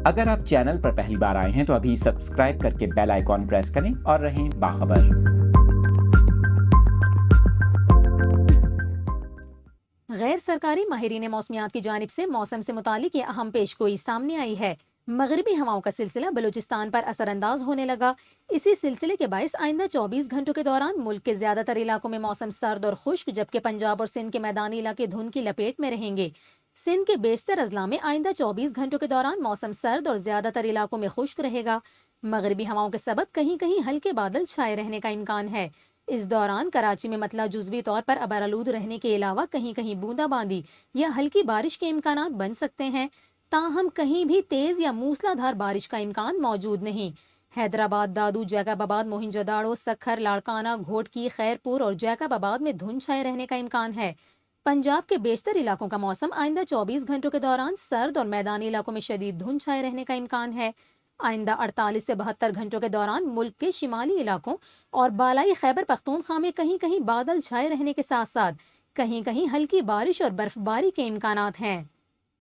اگر آپ چینل پر پہلی بار آئے ہیں تو ابھی سبسکرائب کر کے بیل آئیکن پریس کریں اور رہیں باخبر۔ غیر سرکاری ماہرین موسمیات کی جانب سے موسم سے متعلق یہ اہم پیشگوئی سامنے آئی ہے۔ مغربی ہواؤں کا سلسلہ بلوچستان پر اثر انداز ہونے لگا۔ اسی سلسلے کے باعث آئندہ 24 گھنٹوں کے دوران ملک کے زیادہ تر علاقوں میں موسم سرد اور خشک، جبکہ پنجاب اور سندھ کے میدانی علاقے دھند کی لپیٹ میں رہیں گے۔ سندھ کے بیشتر اضلاع میں آئندہ 24 گھنٹوں کے دوران موسم سرد اور زیادہ تر علاقوں میں خشک رہے گا۔ مغربی ہواؤں کے سبب کہیں کہیں ہلکے بادل چھائے رہنے کا امکان ہے۔ اس دوران کراچی میں مطلع جزوی طور پر ابرآلود رہنے کے علاوہ کہیں کہیں بوندا باندی یا ہلکی بارش کے امکانات بن سکتے ہیں، تاہم کہیں بھی تیز یا موسلا دھار بارش کا امکان موجود نہیں۔ حیدرآباد، دادو، جیکب آباد، موہنجو داڑو، سکھر، لاڑکانہ، گھوٹکی، خیرپور اور جیکب آباد میں دھند چھائے رہنے کا امکان ہے۔ پنجاب کے بیشتر علاقوں کا موسم آئندہ 24 گھنٹوں کے دوران سرد اور میدانی علاقوں میں شدید دھند چھائے رہنے کا امکان ہے۔ آئندہ 48 سے 72 گھنٹوں کے دوران ملک کے شمالی علاقوں اور بالائی خیبر پختونخوا میں کہیں کہیں بادل چھائے رہنے کے ساتھ ساتھ کہیں کہیں ہلکی بارش اور برف باری کے امکانات ہیں۔